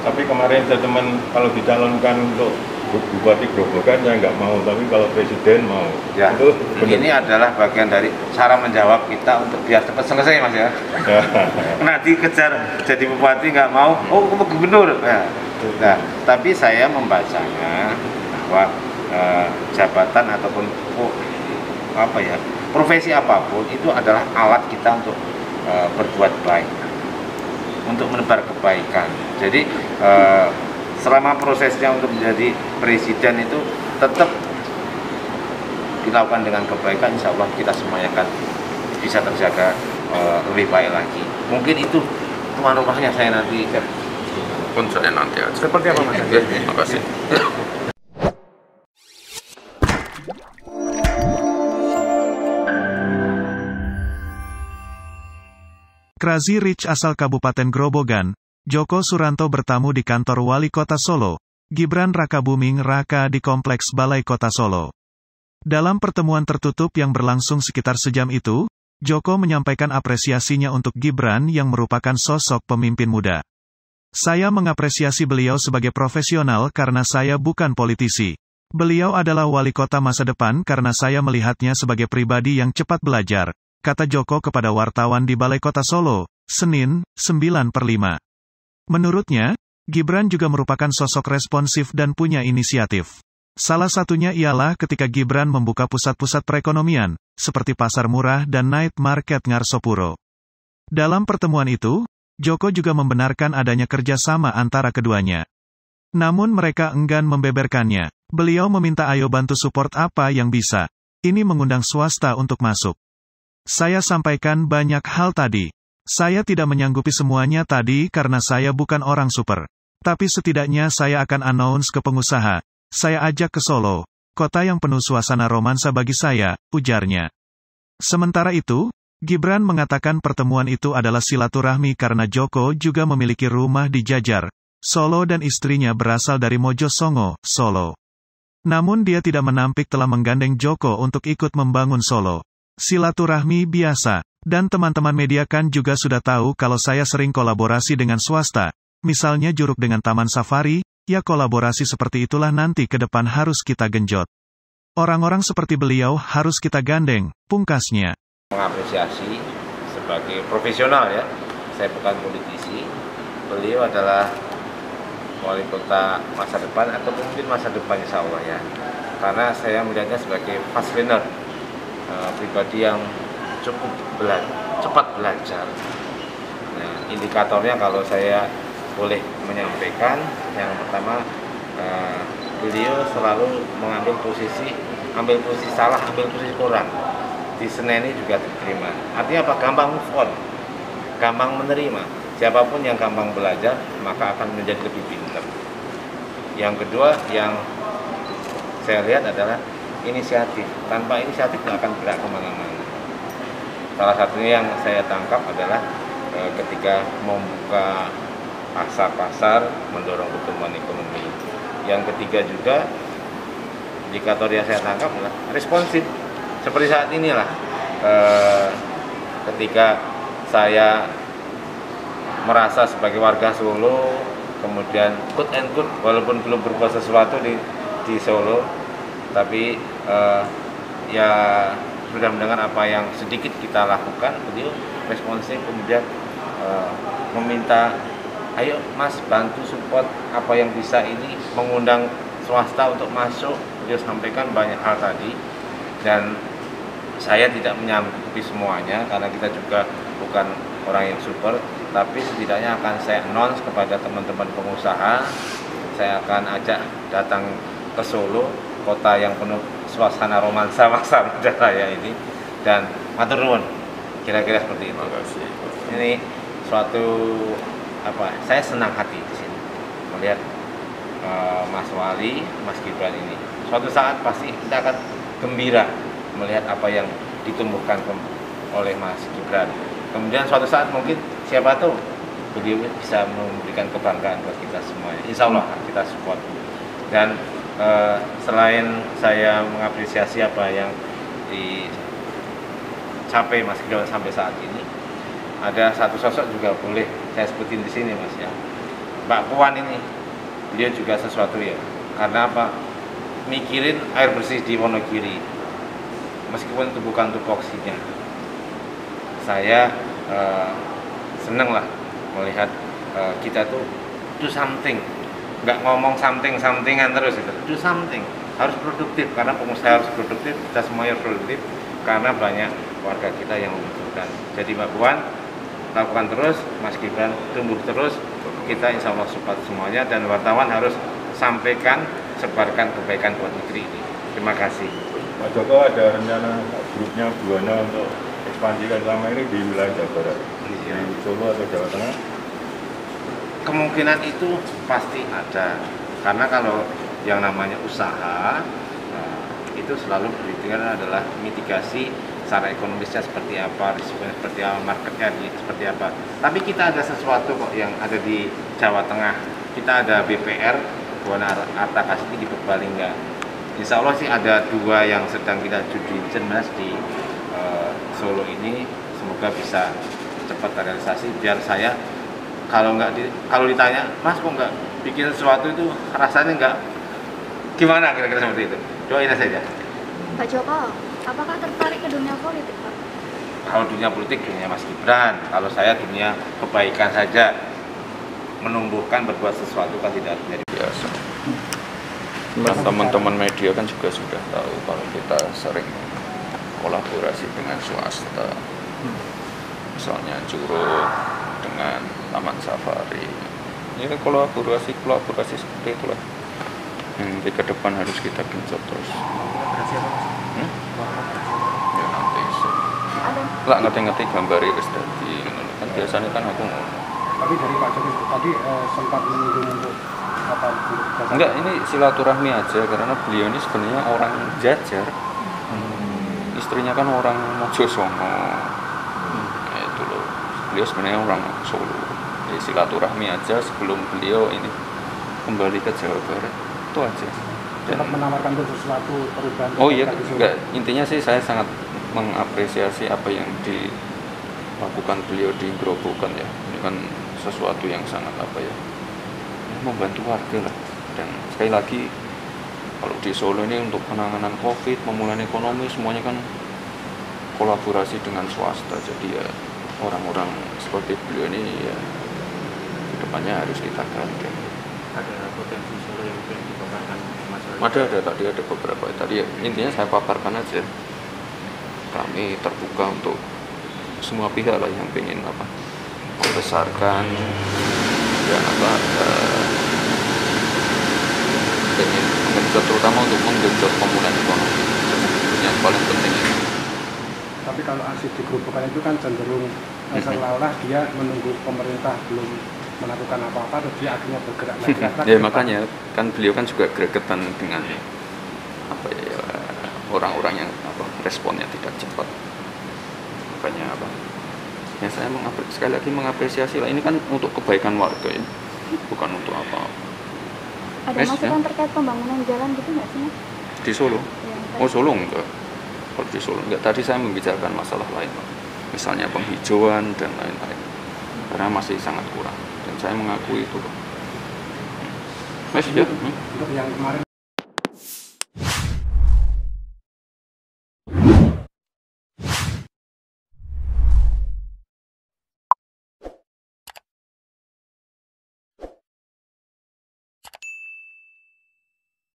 Tapi kemarin statement kalau dicalonkan untuk Bupati Grobogan ya nggak mau, tapi kalau Presiden mau. Ya, itu ini adalah bagian dari cara menjawab kita untuk biar cepat selesai Mas ya. Nanti kejar jadi bupati nggak mau, oh gubernur. Nah, tapi saya membacanya bahwa jabatan ataupun profesi apapun itu adalah alat kita untuk berbuat baik, untuk menebar kebaikan. Jadi selama prosesnya untuk menjadi presiden itu tetap dilakukan dengan kebaikan, insya Allah kita semuanya akan bisa terjaga lebih baik lagi. Mungkin itu tuan rumahnya saya nanti. Pun saya nanti aja. Seperti apa Mas? Terima kasih. Crazy Rich asal Kabupaten Grobogan, Djoko Suranto bertamu di kantor Wali Kota Solo, Gibran Rakabuming Raka di Kompleks Balai Kota Solo. Dalam pertemuan tertutup yang berlangsung sekitar sejam itu, Djoko menyampaikan apresiasinya untuk Gibran yang merupakan sosok pemimpin muda. Saya mengapresiasi beliau sebagai profesional karena saya bukan politisi. Beliau adalah wali kota masa depan karena saya melihatnya sebagai pribadi yang cepat belajar, kata Djoko kepada wartawan di Balai Kota Solo, Senin, 9/5. Menurutnya, Gibran juga merupakan sosok responsif dan punya inisiatif. Salah satunya ialah ketika Gibran membuka pusat-pusat perekonomian, seperti Pasar Murah dan Night Market Ngarsopuro. Dalam pertemuan itu, Djoko juga membenarkan adanya kerjasama antara keduanya. Namun mereka enggan membeberkannya. Beliau meminta ayo bantu support apa yang bisa. Ini mengundang swasta untuk masuk. Saya sampaikan banyak hal tadi. Saya tidak menyanggupi semuanya tadi karena saya bukan orang super. Tapi setidaknya saya akan announce ke pengusaha. Saya ajak ke Solo, kota yang penuh suasana romansa bagi saya, ujarnya. Sementara itu, Gibran mengatakan pertemuan itu adalah silaturahmi karena Djoko juga memiliki rumah di Jajar, Solo dan istrinya berasal dari Mojosongo, Solo. Namun dia tidak menampik telah menggandeng Djoko untuk ikut membangun Solo. Silaturahmi biasa. Dan teman-teman media kan juga sudah tahu kalau saya sering kolaborasi dengan swasta, misalnya Juruk dengan Taman Safari, ya kolaborasi seperti itulah nanti ke depan harus kita genjot. Orang-orang seperti beliau harus kita gandeng, pungkasnya. Mengapresiasi sebagai profesional ya, saya bukan politisi, beliau adalah wali kota masa depan atau mungkin masa depan insya Allah ya, karena saya melihatnya sebagai fast learner, pribadi yang cukup cepat belajar. Nah, indikatornya kalau saya boleh menyampaikan, yang pertama beliau selalu ambil posisi salah, ambil posisi kurang, diseneni juga diterima. Artinya apa? Gampang move on, gampang menerima. Siapapun yang gampang belajar maka akan menjadi lebih pintar. Yang kedua yang saya lihat adalah inisiatif. Tanpa inisiatif nggak akan gerak kemana-mana. Salah satunya yang saya tangkap adalah ketika membuka pasar-pasar, mendorong pertumbuhan ekonomi. Yang ketiga juga, indikator yang saya tangkap adalah responsif. Seperti saat inilah, ketika saya merasa sebagai warga Solo, kemudian quote and quote, walaupun belum berbuat sesuatu di Solo, tapi ya sudah mendengar apa yang sedikit kita lakukan, beliau responsif, kemudian meminta, ayo Mas bantu support apa yang bisa ini, mengundang swasta untuk masuk. Beliau sampaikan banyak hal tadi, dan saya tidak menyanggupi semuanya karena kita juga bukan orang yang super, tapi setidaknya akan saya announce kepada teman-teman pengusaha. Saya akan ajak datang ke Solo, kota yang penuh suasana romansa masa muda saya ini, dan matur nuwun, kira-kira seperti itu. Ini suatu saya senang hati di sini melihat Mas Wali, Mas Gibran ini. Suatu saat pasti kita akan gembira melihat apa yang ditumbuhkan oleh Mas Gibran. Kemudian suatu saat mungkin siapa tahu beliau bisa memberikan kebanggaan buat kita semuanya. Insya Allah kita support. Dan selain saya mengapresiasi apa yang dicapai Mas Gibran sampai saat ini, ada satu sosok juga boleh saya sebutin di sini Mas ya. Mbak Puan ini, beliau juga sesuatu ya. Karena apa? Mikirin air bersih di Wonogiri. Meskipun itu bukan tupoksinya. Saya seneng lah melihat kita tuh do something. Nggak ngomong something-somethingan terus gitu. Do something. Harus produktif, karena pengusaha harus produktif, kita semuanya harus produktif. Karena banyak warga kita yang membutuhkan. Jadi Mbak Puan, lakukan terus, Mas Gibran tumbuh terus, kita insya Allah support semuanya, dan wartawan harus sampaikan, sebarkan kebaikan buat negeri ini. Terima kasih. Pak Joko, ada rencana grupnya Buana untuk ekspansikan selama ini di wilayah Jawa Barat, di Solo atau Jawa Tengah? Kemungkinan itu pasti ada, karena kalau yang namanya usaha, itu selalu berpikirkan adalah mitigasi secara ekonomisnya seperti apa, risikonya seperti apa, marketnya seperti apa. Tapi kita ada sesuatu kok yang ada di Jawa Tengah. Kita ada BPR, Buana Arta Kasih di Purbalingga. Insya Allah sih ada 2 yang sedang kita due diligence di Solo ini. Semoga bisa cepat terrealisasi. Biar saya kalau ditanya, Mas kok nggak bikin sesuatu itu rasanya nggak gimana, kira-kira seperti itu. Doain saja. Pak Joko, apakah tertarik ke dunia politik, Pak? Kalau dunia politik, dunia Mas Gibran. Kalau saya dunia kebaikan saja. Menumbuhkan, berbuat sesuatu kan tidak menjadi Biasa. Kan teman-teman media kan juga sudah tahu kalau kita sering kolaborasi dengan swasta. Misalnya Curug dengan Taman Safari. Ya kolaborasi seperti itulah. Nanti ke depan harus kita genjot terus. Ya nanti lah ngerti gambari wis dadi kan biasanya kan aku ngono. Tapi dari Pak Jokowi tadi sempat menyinggung untuk apa? Enggak, ini silaturahmi aja karena beliau ini sebenarnya orang Jajar. Istrinya kan orang Mojosongo. Itu loh. Beliau sebenarnya orang Solo. Jadi silaturahmi aja sebelum beliau ini kembali ke Jawa Barat. Itu aja. Tetap menawarkan sesuatu perubahan. Oh iya, enggak, intinya sih saya sangat mengapresiasi apa yang dilakukan beliau di Grobogan ya. Ini kan sesuatu yang sangat membantu warga lah. Dan sekali lagi kalau di Solo ini untuk penanganan COVID, pemulihan ekonomi semuanya kan kolaborasi dengan swasta. Jadi ya orang-orang seperti beliau ini ya kedepannya harus kita gandeng. Ada potensi Solo yang bisa dipaparkan masalah? Tadi ada beberapa. Tadi ya, intinya saya paparkan aja. Kami terbuka untuk semua pihak lah yang ingin membesarkan dan ingin menggenjot, terutama untuk menggenjot pemulihan ekonomi yang paling penting ini. Tapi kalau aksi di Grobogan itu kan cenderung seolah-olah dia menunggu pemerintah belum melakukan apa-apa, terus dia akhirnya bergerak lagi. Ya makanya kan beliau kan juga gregetan dengan orang-orang yang responnya tidak cepat. Makanya ya saya sekali lagi mengapresiasi lah, ini kan untuk kebaikan warga ya, bukan untuk apa-apa. Ada masukan terkait pembangunan jalan gitu nggak sih, Mas? Di Solo? Ya, Oh Solo enggak. Kalau di Solo enggak. Tadi saya membicarakan masalah lain, misalnya penghijauan dan lain-lain, karena masih sangat kurang. Dan saya mengakui itu. Mas ya. Untuk yang kemarin